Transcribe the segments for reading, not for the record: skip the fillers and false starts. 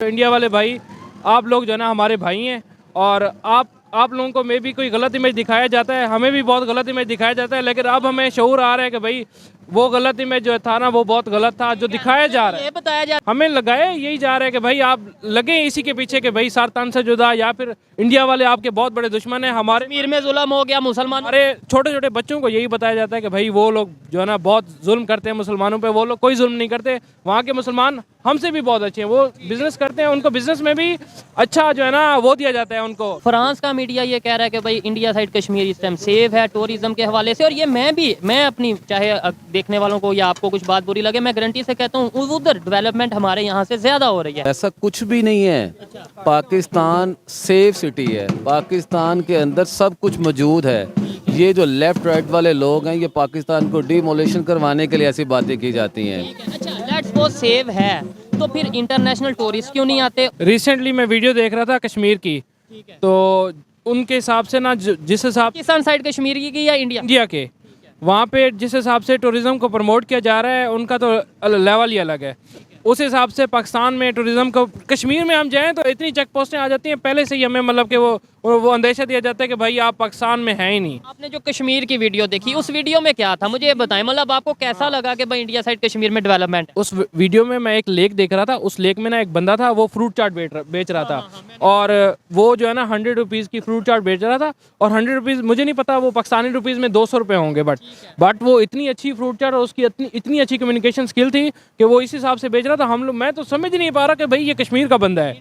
India वाले भाई, आप लोग जो है ना हमारे भाई हैं और आप लोगों को में भी कोई गलत इमेज दिखाया जाता है, हमें भी बहुत गलत इमेज दिखाया जाता है, लेकिन अब हमें शऊर आ रहा है कि भाई वो गलत इमेज जो था ना वो बहुत गलत था जो दिखाया जा रहा है। बताया जा हमें लगाया यही जा रहा है कि भाई आप लगे इसी के पीछे कि भाई सारतान से जुदा या फिर इंडिया वाले आपके बहुत बड़े दुश्मन हैं। हमारे कश्मीर में जुल्म हो गया मुसलमान। हमारे छोटे छोटे बच्चों को यही बताया जाता है कि भाई वो लोग जो है ना बहुत जुल्म करते हैं मुसलमानों पे, वो लोग कोई जुल्म नहीं करते। वहाँ के मुसलमान हमसे भी बहुत अच्छे हैं, वो बिजनेस करते हैं, उनको बिजनेस में भी अच्छा जो है ना वो दिया जाता है उनको। फ्रांस का मीडिया ये कह रहा है कि भाई इंडिया साइड कश्मीर इस टाइम सेफ है टूरिज्म के हवाले से, और ये मैं अपनी चाहे देखने वालों को या आपको कुछ बात बुरी लगे, मैं गारंटी से कहता हूँ उधर डेवलपमेंट हमारे यहाँ से ज्यादा हो रही है। ऐसा कुछ भी नहीं है। पाकिस्तान सेफ सिटी है, पाकिस्तान के अंदर सब कुछ मौजूद है। ये जो लेफ्ट राइट वाले लोग हैं ये पाकिस्तान को डिमोलिशन करवाने के लिए ऐसी बातें की जाती हैं। अच्छा, लेट्स सपोज सेफ है तो फिर इंटरनेशनल टूरिस्ट क्यों नहीं आते? रिसेंटली मैं वीडियो देख रहा था कश्मीर की, तो उनके हिसाब से ना जिस हिसाब पाकिस्तान साइड कश्मीर की या इंडिया के वहाँ पे जिस हिसाब से टूरिज़्म को प्रमोट किया जा रहा है उनका तो लेवल ही अलग है। उस हिसाब से पाकिस्तान में टूरिज़्म को कश्मीर में हम जाएं तो इतनी चेक पोस्टें आ जाती हैं, पहले से ही हमें मतलब कि वो अंदेशा दिया जाता है कि भाई आप पाकिस्तान में हैं ही नहीं। आपने जो कश्मीर की वीडियो देखी उस वीडियो में क्या था, मुझे ये बताएं, मतलब आपको कैसा लगा कि भाई इंडिया साइड कश्मीर में डेवलपमेंट? उस वीडियो में मैं एक लेक देख रहा था, उस लेक में ना एक बंदा था वो फ्रूट चाट बेच रहा था, और वो जो है ना 100 रुपीज़ की फ्रूट चाट बेच रहा था, और 100 रुपीज़ मुझे नहीं पता वो पाकिस्तानी रुपीज़ में 200 रुपये होंगे, बट वो इतनी अच्छी फ्रूट चाट और उसकी इतनी अच्छी कम्युनिकेशन स्किल थी कि वो इस हिसाब से बेच रहा था। मैं तो समझ नहीं पा रहा कि भाई ये कश्मीर का बंदा है,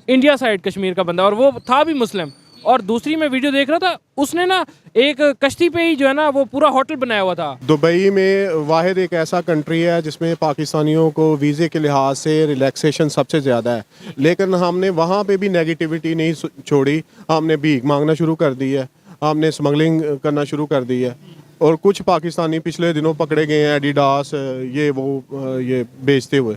इंडिया साइड कश्मीर का बंदा, और वो था भी मुस्लिम। और दूसरी मैं वीडियो देख रहा था, उसने ना एक कश्ती पे ही जो है ना वो पूरा होटल बनाया हुआ था। दुबई में वाहिद एक ऐसा कंट्री है जिसमें पाकिस्तानियों को वीज़े के लिहाज से रिलैक्सेशन सबसे ज़्यादा है, लेकिन हमने वहाँ पे भी नेगेटिविटी नहीं छोड़ी। हमने भीख मांगना शुरू कर दी है, हमने स्मगलिंग करना शुरू कर दी है, और कुछ पाकिस्तानी पिछले दिनों पकड़े गए हैं एडिडास ये बेचते हुए,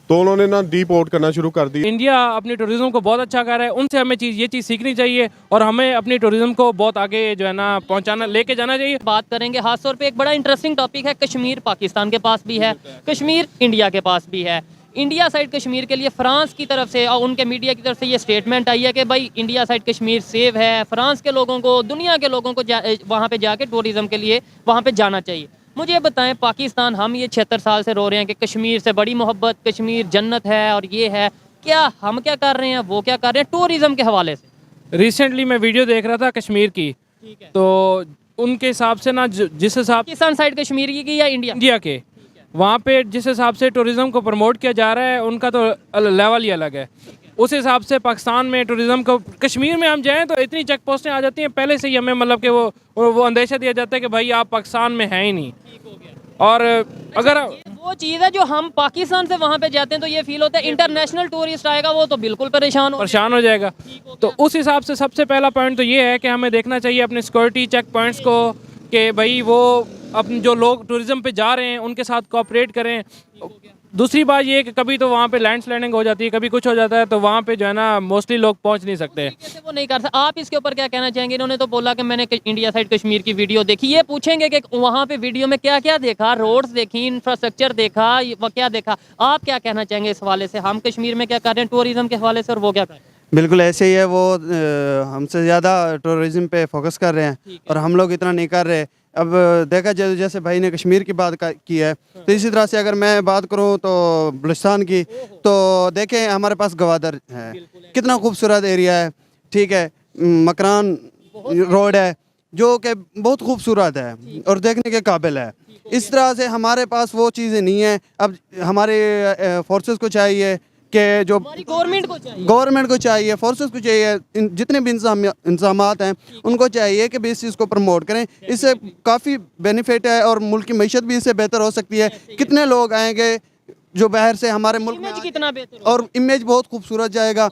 तो उन्होंने ना डिपोर्ट करना शुरू कर दी। इंडिया अपनी टूरिज्म को बहुत अच्छा कर रहा है, उनसे हमें ये चीज़ सीखनी चाहिए और हमें अपनी टूरिज्म को बहुत आगे जो है ना पहुंचाना लेके जाना चाहिए। बात करेंगे खास तौर पे एक बड़ा इंटरेस्टिंग टॉपिक है, कश्मीर पाकिस्तान के पास भी है, कश्मीर इंडिया के पास भी है। इंडिया साइड कश्मीर के लिए फ्रांस की तरफ से और उनके मीडिया की तरफ से ये स्टेटमेंट आई है कि भाई इंडिया साइड कश्मीर सेफ है, फ्रांस के लोगों को, दुनिया के लोगों को वहाँ पे जाके टूरिज्म के लिए वहाँ पे जाना चाहिए। मुझे बताएं, पाकिस्तान हम ये 76 साल से रो रहे हैं कि कश्मीर से बड़ी मोहब्बत, कश्मीर जन्नत है और ये है, क्या हम क्या कर रहे हैं, वो क्या कर रहे हैं टूरिज्म के हवाले से? रिसेंटली मैं वीडियो देख रहा था कश्मीर की, तो उनके हिसाब से ना जिस हिसाब पाकिस्तान साइड कश्मीर की या इंडिया के वहाँ पे जिस हिसाब से टूरिज़्म को प्रमोट किया जा रहा है उनका तो लेवल ही अलग है। उस हिसाब से पाकिस्तान में टूरिज़्म को कश्मीर में हम जाएं तो इतनी चेक पोस्टें आ जाती हैं, पहले से ही हमें मतलब कि वो अंदेशा दिया जाता है कि भाई आप पाकिस्तान में हैं ही नहीं। और अगर वो चीज़ है जो हम पाकिस्तान से वहाँ पे जाते हैं तो ये फील होता है इंटरनेशनल टूरिस्ट आएगा वो तो बिल्कुल परेशान हो जाएगा। तो उस हिसाब से सबसे पहला पॉइंट तो ये है कि हमें देखना चाहिए अपने सिक्योरिटी चेक पॉइंट्स को कि भाई वो अपने जो लोग टूरिज्म पे जा रहे हैं उनके साथ कोऑपरेट करें। दूसरी बात ये है कि कभी तो वहाँ पे लैंडस्लाइडिंग हो जाती है, कभी कुछ हो जाता है, तो वहाँ पे जो है ना मोस्टली लोग पहुँच नहीं सकते, वो नहीं कर सकते। आप इसके ऊपर क्या कहना चाहेंगे? इन्होंने तो बोला कि मैंने इंडिया साइड कश्मीर की वीडियो देखी, ये पूछेंगे कि वहाँ पे वीडियो में क्या क्या देखा, रोड्स देखी, इंफ्रास्ट्रक्चर देखा, वो क्या देखा, आप क्या कहना चाहेंगे इस हवाले से? हम कश्मीर में क्या कर रहे हैं टूरिज्म के हवाले से और वो क्या कर रहे हैं? बिल्कुल ऐसे ही है, वो हमसे ज़्यादा टूरिज्म पे फोकस कर रहे हैं और हम लोग इतना नहीं कर रहे। अब देखा जाए जैसे भाई ने कश्मीर की बात की है, तो इसी तरह से अगर मैं बात करूं तो बलूचिस्तान की, तो देखें हमारे पास गवादर है, कितना खूबसूरत एरिया है, ठीक है, मकरान रोड है जो कि बहुत खूबसूरत है और देखने के काबिल है। इस तरह से हमारे पास वो चीज़ें नहीं है। अब हमारे फोर्सेस को चाहिए कि जो गवर्नमेंट को चाहिए, फोर्सेस को चाहिए, जितने भी इंतजामात हैं उनको चाहिए कि भी इस चीज़ को प्रमोट करें। इससे काफ़ी बेनिफिट है और मुल्क की मईशत भी इससे बेहतर हो सकती है। कितने लोग आएंगे जो बाहर से हमारे मुल्क में, कितना बेहतर और इमेज बहुत खूबसूरत जाएगा।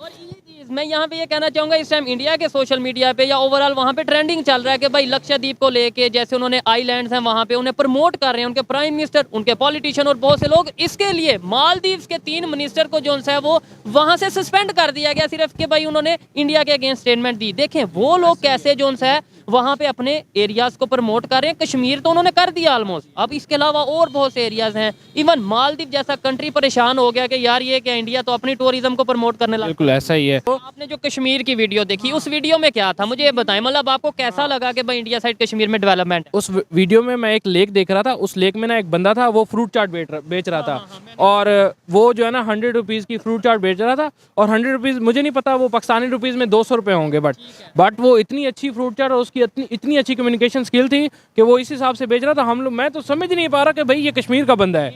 मैं यहाँ पे ये कहना चाहूँगा, इस टाइम इंडिया के सोशल मीडिया पे या ओवरऑल वहाँ पे ट्रेंडिंग चल रहा है कि भाई लक्षद्वीप को लेके, जैसे उन्होंने आइलैंड्स हैं वहाँ पे उन्हें प्रमोट कर रहे हैं उनके प्राइम मिनिस्टर, उनके पॉलिटिशियन और बहुत से लोग। इसके लिए मालदीव्स के 3 मिनिस्टर को जो है वो वहाँ से सस्पेंड कर दिया गया सिर्फ कि भाई उन्होंने इंडिया के अगेंस्ट स्टेटमेंट दी। देखें वो लोग कैसे जो है वहाँ पे अपने एरियाज को प्रमोट कर रहे हैं। कश्मीर तो उन्होंने कर दिया ऑलमोस्ट, अब इसके अलावा और बहुत से एरियाज हैं। इवन मालदीव जैसा कंट्री परेशान हो गया कि यार ये क्या इंडिया तो अपनी टूरिज्म को प्रमोट करने लगा। बिल्कुल ऐसा ही है। तो आपने जो कश्मीर की वीडियो देखी, उस वीडियो में क्या था मुझे ये बताएं, मतलब आपको कैसा लगा कि भाई इंडिया साइड कश्मीर में डेवलपमेंट? उस वीडियो में मैं एक लेक देख रहा था, उस लेक में ना एक बंदा था, वो फ्रूट चाट बेच रहा था। और वो जो है ना 100 रुपीज़ की फ्रूट चाट बेच रहा था। और 100 रुपीज़ मुझे नहीं पता वो पाकिस्तानी रुपीज़ में 200 रुपये होंगे, बट वो इतनी अच्छी फ्रूट चाट और उसकी इतनी अच्छी कम्युनिकेशन स्किल थी कि वो इस हिसाब से बेच रहा था। हम लोग, मैं तो समझ नहीं पा रहा कि भाई ये कश्मीर का बंदा है,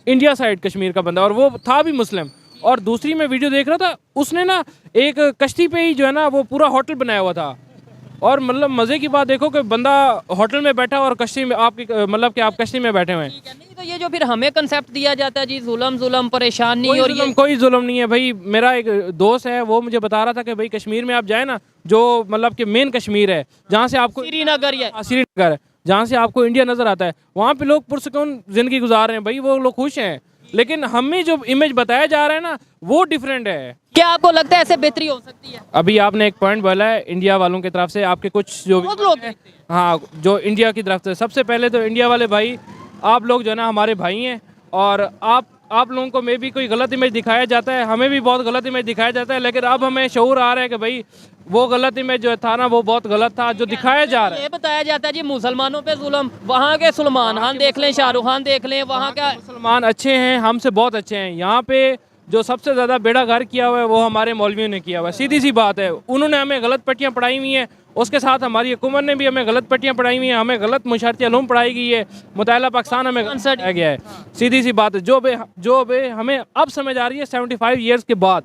इंडिया साइड कश्मीर का बंदा, और वो था भी मुस्लिम। और दूसरी मैं वीडियो देख रहा था, उसने ना एक कश्ती पे ही जो है ना वो पूरा होटल बनाया हुआ था। और मतलब मज़े की बात देखो कि बंदा होटल में बैठा और कश्ती में आपकी मतलब कि आप कश्ती में बैठे हुए हैं। नहीं तो ये जो फिर हमें कंसेप्ट दिया जाता है जी जुल्म परेशानी और ये कोई जुल्म नहीं है भाई। मेरा एक दोस्त है, वो मुझे बता रहा था कि भाई कश्मीर में आप जाए ना, जो मतलब कि मेन कश्मीर है, जहाँ से आपको श्रीनगर है, जहाँ से आपको इंडिया नज़र आता है, वहाँ पे लोग पुरसुकून ज़िंदगी गुजार रहे हैं भाई, वो लोग खुश हैं। लेकिन हमें जो इमेज बताया जा रहा है ना, वो डिफरेंट है। क्या आपको लगता है ऐसे बेहतरी हो सकती है? अभी आपने एक पॉइंट बोला है इंडिया वालों की तरफ से, आपके कुछ जो बहुत लोग हैं, हाँ, जो इंडिया की तरफ से, सबसे पहले तो इंडिया वाले भाई, आप लोग जो है ना हमारे भाई हैं। और आप लोगों को मे भी कोई गलत इमेज दिखाया जाता है, हमें भी बहुत गलत इमेज दिखाया जाता है, लेकिन अब हमें शऊर आ रहा है कि भाई वो गलत इमेज जो था ना, वो बहुत गलत था जो दिखाया जा रहा है। ये बताया जाता है जी मुसलमानों पे जुल्म, वहाँ के सलमान खान देख लें, शाहरुख खान देख लें, वहाँ का मुसलमान अच्छे हैं, हमसे बहुत अच्छे हैं। यहाँ पे जो सबसे ज़्यादा बेड़ा गर्क किया हुआ है वो हमारे मौलवियों ने किया हुआ है, सीधी सी बात है। उन्होंने हमें गलत पट्टियाँ पढ़ाई हुई हैं, उसके साथ हमारी हुकूमत ने भी हमें गलत पट्टियाँ पढ़ाई हुई हैं, हमें गलत मुशर्रती उलूम पढ़ाई गई है, मुताला पाकिस्तान हमें गया गया है। सीधी सी बात है, जो बे हमें अब समझ आ रही है 75 ईयर्स के बाद।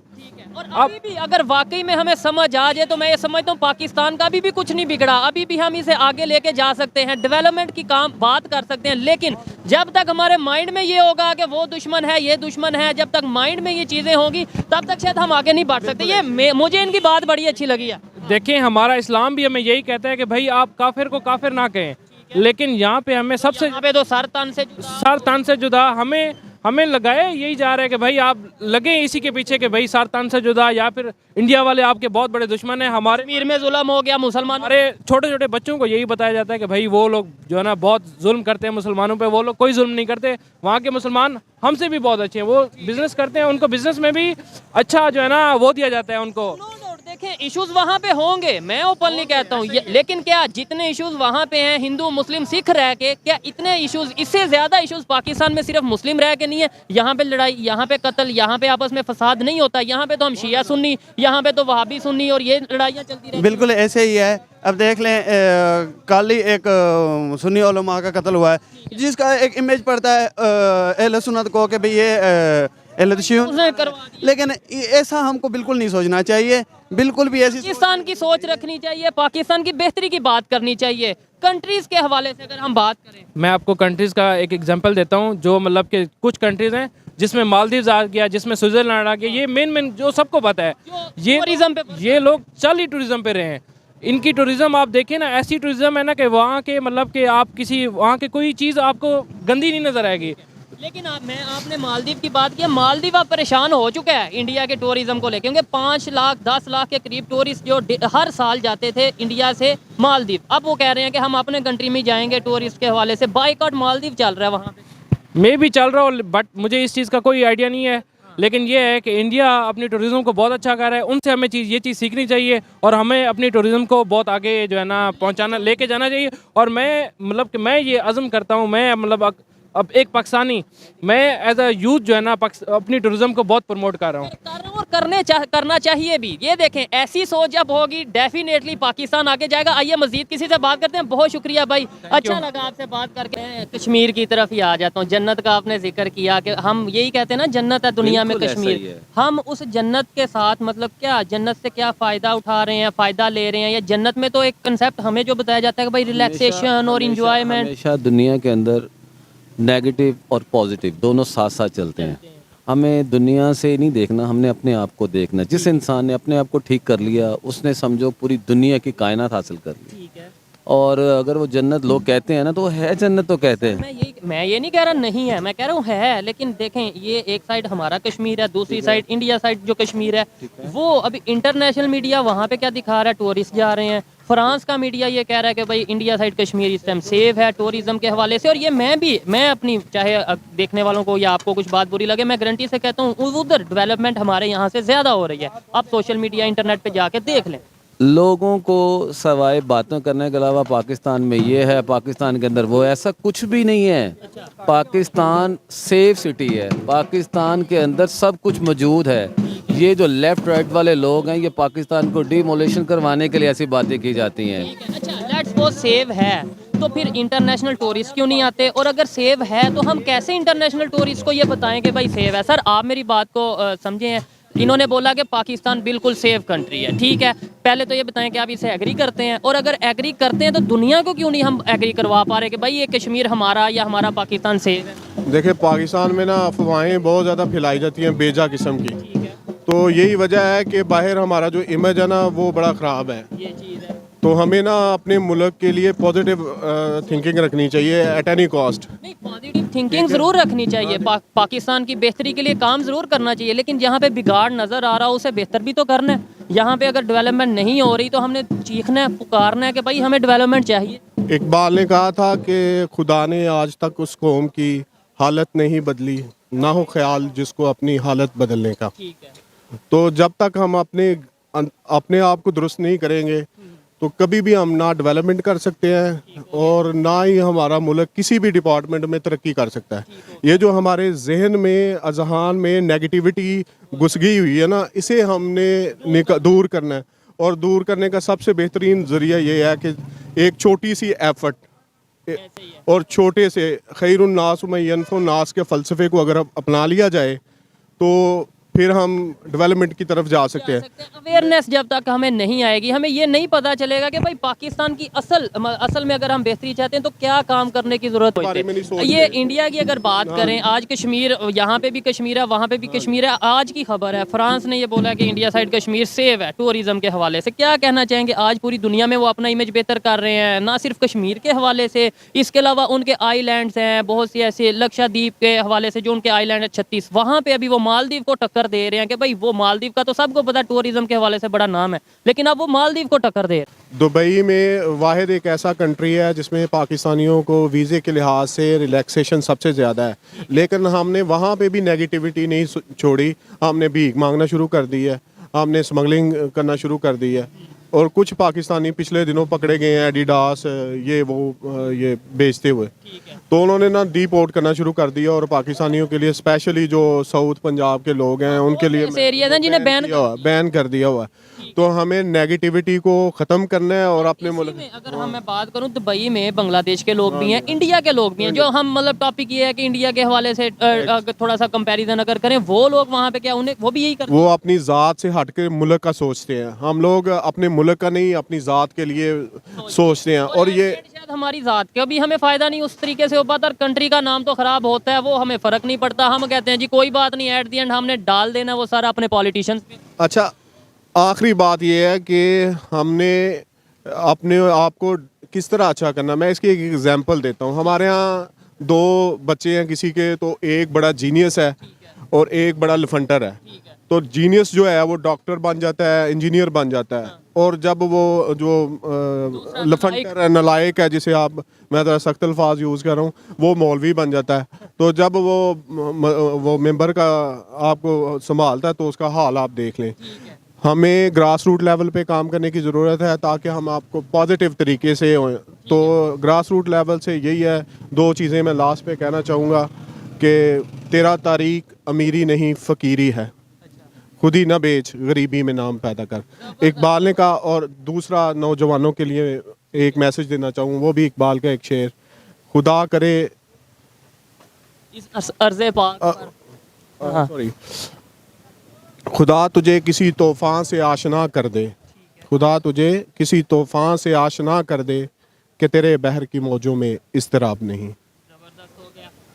और अभी भी अगर वाकई में हमें समझ आ जाए तो मैं ये समझता हूँ पाकिस्तान का भी कुछ नहीं बिगड़ा, अभी भी हम इसे आगे लेके जा सकते हैं, डेवलपमेंट की काम बात कर सकते हैं। लेकिन जब तक हमारे माइंड में ये होगा कि वो दुश्मन है, ये दुश्मन है, जब तक माइंड में ये चीज़ें होंगी तब तक शायद हम आगे नहीं बढ़ सकते। ये मुझे इनकी बात बड़ी अच्छी लगी है। देखें, हमारा इस्लाम भी हमें यही कहता है कि भाई आप काफिर को काफिर ना कहें, लेकिन यहाँ पे हमें सबसे यहाँ पे तो सर तन से जुदा हमें लगाया यही जा रहा है कि भाई आप लगे इसी के पीछे कि भाई सर तन से जुदा, या फिर इंडिया वाले आपके बहुत बड़े दुश्मन हैं। हमारे कश्मीर में जुल्म हो गया मुसलमान, अरे छोटे छोटे बच्चों को यही बताया जाता है कि भाई वो लोग जो है ना बहुत जुल्म करते हैं मुसलमानों पे, वो लोग कोई जुल्म नहीं करते। वहाँ के मुसलमान हमसे भी बहुत अच्छे हैं, वो बिजनेस करते हैं, उनको बिजनेस में भी अच्छा जो है ना वो दिया जाता है उनको। देखें इश्यूज वहाँ पे होंगे, मैं ओपनली कहता हूँ, लेकिन क्या जितने इश्यूज वहाँ पे हैं हिंदू मुस्लिम सिख रह के, क्या इतने इश्यूज, इससे ज्यादा इश्यूज पाकिस्तान में सिर्फ मुस्लिम रह के नहीं है? यहाँ पे लड़ाई, यहाँ पे कत्ल, यहाँ पे आपस में फसाद नहीं होता? यहाँ पे तो हम शिया सुन्नी, यहाँ पे तो वहाबी सुन्नी, और ये लड़ाइयाँ चलती रहती। बिल्कुल ऐसे ही है। अब देख लें कल ही एक सुन्नी उलमा का कत्ल हुआ है, जिसका एक इमेज पड़ता है अहले सुन्नत को कि भाई ये लेकिन ऐसा हमको बिल्कुल नहीं सोचना चाहिए, बिल्कुल भी ऐसी पाकिस्तान की सोच रखनी चाहिए, पाकिस्तान की बेहतरी की बात करनी चाहिए। कंट्रीज के हवाले से अगर हम बात करें, मैं आपको कंट्रीज का एक एग्जांपल देता हूँ, जो मतलब कि कुछ कंट्रीज हैं जिसमें मालदीव्स आ गया, जिसमें स्विट्जरलैंड आ गया, ये मेन जो सबको पता है, ये लोग चल ही टूरिज्म पे रहे हैं। इनकी टूरिज्म आप देखें ना, ऐसी टूरिज्म है ना कि वहाँ के मतलब कि आप किसी वहाँ के कोई चीज़ आपको गंदी नहीं नजर आएगी। लेकिन आपने मालदीव की बात की, मालदीव अब परेशान हो चुका है इंडिया के टूरिज्म को लेकर, क्योंकि 5 लाख 10 लाख के करीब टूरिस्ट जो हर साल जाते थे इंडिया से मालदीव, अब वो कह रहे हैं कि हम अपने कंट्री में जाएंगे टूरिस्ट के हवाले से। बाइकआउट मालदीव चल रहा है वहाँ पे, मैं भी चल रहा हूँ, बट मुझे इस चीज़ का कोई आइडिया नहीं है। लेकिन ये है कि इंडिया अपनी टूरिज्म को बहुत अच्छा कर रहा है, उनसे हमें ये चीज़ सीखनी चाहिए, और हमें अपनी टूरिज्म को बहुत आगे जो है ना पहुँचाना, लेके जाना चाहिए। और मैं मतलब कि मैं ये अज़म करता हूँ, मैं मतलब अब एक पाकिस्तानी, मैं एज अ यूथ जो है ना अपनी टूरिज्म को बहुत प्रमोट कर रहा हूँ और करना चाहिए भी। ये देखें, ऐसी सोच जब होगी डेफिनेटली पाकिस्तान आगे जाएगा। आइए मजीद किसी से बात करते हैं। बहुत शुक्रिया भाई, अच्छा लगा आपसे बात करके। मैं कश्मीर की तरफ ही आ जाता हूँ। जन्नत का आपने जिक्र किया कि हम यही कहते हैं ना, जन्नत है दुनिया में कश्मीर। हम उस जन्नत के साथ मतलब क्या, जन्नत से क्या फ़ायदा उठा रहे हैं, फ़ायदा ले रहे हैं? या जन्नत में तो एक कंसेप्ट हमें जो बताया जाता है कि भाई रिलैक्सेशन और इंजॉयमेंट। हमेशा दुनिया के अंदर नेगेटिव और पॉजिटिव दोनों साथ साथ चलते हैं। हमें दुनिया से नहीं देखना, हमने अपने आप को देखना। जिस इंसान ने अपने आप को ठीक कर लिया, उसने समझो पूरी दुनिया की कायनात हासिल कर ली। ठीक है। और अगर वो जन्नत लोग कहते हैं ना, तो वो है जन्नत तो कहते हैं। मैं ये नहीं कह रहा नहीं है, मैं कह रहा हूँ है। लेकिन देखें, ये एक साइड हमारा कश्मीर है, दूसरी साइड इंडिया साइड जो कश्मीर है, वो अभी इंटरनेशनल मीडिया वहाँ पे क्या दिखा रहा है, टूरिस्ट जा रहे हैं, फ्रांस का मीडिया ये कह रहा है कि भाई इंडिया साइड कश्मीर इस टाइम सेफ है टूरिज्म के हवाले से। और ये मैं अपनी चाहे देखने वालों को या आपको कुछ बात बुरी लगे, मैं गारंटी से कहता हूँ उधर डेवलपमेंट हमारे यहाँ से ज़्यादा हो रही है। आप सोशल मीडिया इंटरनेट पे जाके देख लें। लोगों को सवाए बातों करने के अलावा पाकिस्तान में ये है, पाकिस्तान के अंदर वो, ऐसा कुछ भी नहीं है। पाकिस्तान सेफ सिटी है, पाकिस्तान के अंदर सब कुछ मौजूद है। ये जो लेफ़्ट राइट वाले लोग हैं, ये पाकिस्तान को डिमोलिशन करवाने के लिए ऐसी बातें की जाती हैं। अच्छा, लेट्स सपोज सेव है तो फिर इंटरनेशनल टूरिस्ट क्यों नहीं आते? और अगर सेव है तो हम कैसे इंटरनेशनल टूरिस्ट को ये बताएं कि भाई सेव है? सर आप मेरी बात को समझें। इन्होंने बोला कि पाकिस्तान बिल्कुल सेफ कंट्री है, ठीक है। पहले तो ये बताएं कि आप इसे एग्री करते हैं, और अगर एग्री करते हैं तो दुनिया को क्यों नहीं हम एग्री करवा पा रहे कि भाई ये कश्मीर हमारा या हमारा पाकिस्तान सेफ है? देखिए, पाकिस्तान में ना अफवाहें बहुत ज़्यादा फैलाई जाती हैं बेजा किस्म की। तो यही वजह है कि बाहर हमारा जो इमेज है ना वो बड़ा ख़राब है। ये चीज़ है। तो हमें ना अपने मुल्क के लिए पॉजिटिव थिंकिंग रखनी चाहिए एट एनी कॉस्ट। नहीं, पॉजिटिव थिंकिंग ज़रूर रखनी चाहिए। पाकिस्तान की बेहतरी के लिए काम ज़रूर करना चाहिए, लेकिन जहाँ पे बिगाड़ नज़र आ रहा हो उसे बेहतर भी तो करना है। यहाँ पे अगर डेवलपमेंट नहीं हो रही तो हमने चीखना है, पुकारना है कि भाई हमें डेवलपमेंट चाहिए। इकबाल ने कहा था कि खुदा ने आज तक उस कौम की हालत नहीं बदली, ना हो ख्याल जिसको अपनी हालत बदलने का। ठीक है। तो जब तक हम अपने आप को दुरुस्त नहीं करेंगे तो कभी भी हम ना डेवलपमेंट कर सकते हैं और ना ही हमारा मुल्क किसी भी डिपार्टमेंट में तरक्की कर सकता है। ये जो हमारे जहन में, अजहान में नेगेटिविटी घुस गई हुई है ना, इसे हमने दूर करना है। और दूर करने का सबसे बेहतरीन ज़रिया ये है कि एक छोटी सी एफर्ट और छोटे से खैरुन्नास व यनफुन्नास के फ़लसफ़े को अगर अपना लिया जाए तो फिर हम डेवलपमेंट की तरफ जा सकते हैं। अवेयरनेस जब तक हमें नहीं आएगी, हमें ये नहीं पता चलेगा कि भाई पाकिस्तान की असल में अगर हम बेहतरी चाहते हैं तो क्या काम करने की जरूरत है। ये इंडिया की अगर बात करें, आज कश्मीर, यहाँ पे भी कश्मीर है, वहाँ पे भी कश्मीर है। आज की खबर है, फ्रांस ने ये बोला कि इंडिया साइड कश्मीर सेफ है टूरिज्म के हवाले से। क्या कहना चाहेंगे? आज पूरी दुनिया में वो अपना इमेज बेहतर कर रहे हैं, ना सिर्फ कश्मीर के हवाले से, इसके अलावा उनके आइलैंड्स हैं बहुत सी ऐसे, लक्षद्वीप के हवाले से जो उनके आइलैंड है 36, वहाँ पे अभी वो मालदीव को टक्कर दे रहे हैं कि भाई वो मालदीव का तो सबको पता टूरिज्म के हवाले से बड़ा नाम है, लेकिन अब वो मालदीव को टक्कर दे रहे हैं। दुबई में वाहिद एक ऐसा कंट्री है जिसमें पाकिस्तानियों को वीज़े के लिहाज से रिलैक्सेशन सबसे ज़्यादा है, लेकिन हमने वहाँ पे भी नेगेटिविटी नहीं छोड़ी। हमने भीख मांगना शुरू कर दी है, हमने स्मगलिंग करना शुरू कर दी है। और कुछ पाकिस्तानी पिछले दिनों पकड़े गए हैं एडिडास ये बेचते हुए, तो उन्होंने ना डीपोर्ट करना शुरू कर दिया। और पाकिस्तानियों के लिए स्पेशली जो साउथ पंजाब के लोग हैं उनके लिए एरिया हैं जिन्हें बैन कर दिया हुआ है। तो हमें नेगेटिविटी को ख़त्म करना है और अपने मुल्क में अगर मैं बात करूं, दुबई में बांग्लादेश के लोग भी हैं, इंडिया के लोग भी हैं। जो हम मतलब टॉपिक ये है कि इंडिया के हवाले से थोड़ा सा कंपैरिजन अगर करें, वो लोग वहाँ पे क्या, उन्हें वो भी यही करते हैं। वो अपनी ज़ात से हट के मुल्क का सोचते हैं। हम लोग अपने मुल्क का नहीं, अपनी ज़ात के लिए सोचते हैं। और ये शायद हमारी ज़ात का भी हमें फ़ायदा नहीं उस तरीके से हो पाता, और कंट्री का नाम तो ख़राब होता है, वो हमें फ़र्क नहीं पड़ता। हम कहते हैं जी कोई बात नहीं, एट दी एंड हमने डाल देना वो सारा अपने पॉलिटिशियंस पे। अच्छा, आखिरी बात ये है कि हमने अपने आप को किस तरह अच्छा करना। मैं इसकी एक एग्जांपल देता हूँ। हमारे यहाँ दो बच्चे हैं किसी के, तो एक बड़ा जीनियस है और एक बड़ा लफंटर है। तो जीनियस जो है वो डॉक्टर बन जाता है, इंजीनियर बन जाता है, और जब वो जो लफंटर है, नलायक है, जिसे मैं ज़रा सख्त अल्फाज यूज़ कर रहा हूँ, वो मौलवी बन जाता है। तो जब वो मेंबर का आपको संभालता है तो उसका हाल आप देख लें। हमें ग्रास रूट लेवल पे काम करने की ज़रूरत है ताकि हम आपको पॉजिटिव तरीके से हों। तो ग्रास रूट लेवल से यही है। दो चीज़ें मैं लास्ट पे कहना चाहूँगा कि तेरा तारीख अमीरी नहीं फ़कीरी है, खुद ही न बेच गरीबी में नाम पैदा कर, इकबाल ने कहा। और दूसरा नौजवानों के लिए एक मैसेज देना चाहूँ, वो भी इकबाल का एक शेर, खुदा करे इस अर्ज़े पाक सॉरी, खुदा तुझे किसी तूफ़ान से आशना कर दे, खुदा तुझे किसी तूफ़ान से आशना कर दे कि तेरे बहर की मौजों में इज़्तिराब नहीं।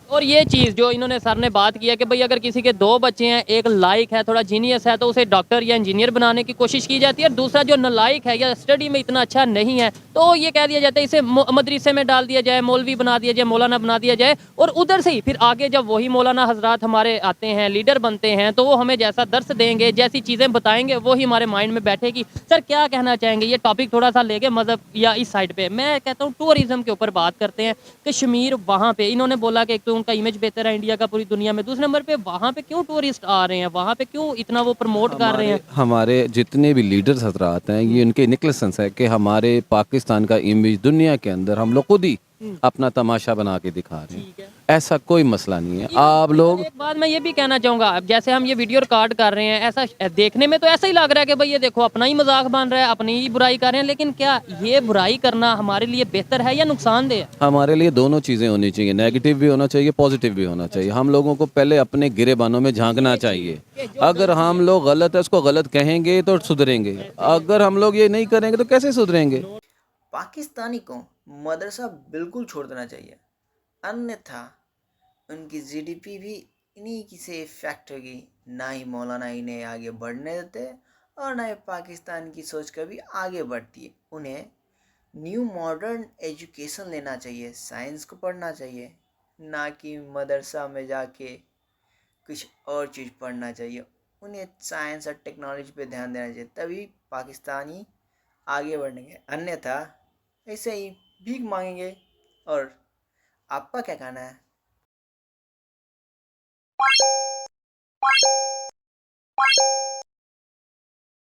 और ये चीज़ जो इन्होंने सर ने बात की है कि भाई अगर किसी के 2 बच्चे हैं, एक लायक है, थोड़ा जीनियस है, तो उसे डॉक्टर या इंजीनियर बनाने की कोशिश की जाती है, और दूसरा जो नालायक है या स्टडी में इतना अच्छा नहीं है, तो ये कह दिया जाता है इसे मदरसे में डाल दिया जाए, मौलवी बना दिया जाए, मौलाना बना दिया जाए, और उधर से ही फिर आगे जब वही मौलाना हजरात हमारे आते हैं, लीडर बनते हैं, तो वो हमें जैसा दर्स देंगे, जैसी चीज़ें बताएंगे, वही हमारे माइंड में बैठेगी। सर क्या कहना चाहेंगे, ये टॉपिक थोड़ा सा लेके मज़हब या इस साइड पे, मैं कहता हूँ टूरिज्म के ऊपर बात करते हैं। कश्मीर वहाँ पे इन्होंने बोला कि एक तो उनका इमेज बेहतर है इंडिया का पूरी दुनिया में, दूसरे नंबर पे वहाँ पे क्यों टूरिस्ट आ रहे हैं, वहाँ पे क्यों इतना वो प्रमोट कर रहे हैं? हमारे जितने भी लीडर्स हजरात हैं, ये इनके निकलसेंस है कि हमारे पाकिस्तान का इमेज दुनिया के अंदर हम लोग खुद ही अपना तमाशा बना के दिखा रहे हैं। ऐसा कोई मसला नहीं है। आप लोग, एक बात मैं ये भी कहना चाहूँगा, अब जैसे हम ये वीडियो रिकॉर्ड कर रहे हैं, ऐसा देखने में तो ऐसा ही लग रहा है कि भाई ये देखो अपना ही मजाक बन रहा है, अपनी ही बुराई कर रहे हैं, लेकिन क्या ये बुराई करना हमारे लिए बेहतर है या नुकसानदेह है? हमारे लिए दोनों चीज़ें होनी चाहिए, नेगेटिव भी होना चाहिए, पॉजिटिव भी होना चाहिए। हम लोगों को पहले अपने गिरेबानों में झांकना चाहिए। अगर हम लोग गलत है उसको गलत कहेंगे तो सुधरेंगे, अगर हम लोग ये नहीं करेंगे तो कैसे सुधरेंगे? पाकिस्तानी को मदरसा बिल्कुल छोड़ देना चाहिए, अन्यथा उनकी जीडीपी भी इन्हीं की से इफेक्ट होगी। ना ही मौलाना इन्हें आगे बढ़ने देते और ना ही पाकिस्तान की सोच कभी आगे बढ़ती है। उन्हें न्यू मॉडर्न एजुकेशन लेना चाहिए, साइंस को पढ़ना चाहिए, ना कि मदरसा में जाके कुछ और चीज़ पढ़ना चाहिए। उन्हें साइंस और टेक्नोलॉजी पे ध्यान देना चाहिए, तभी पाकिस्तानी आगे बढ़ेंगे, अन्यथा ऐसे ही भीख मांगेंगे। और आपका क्या कहना है?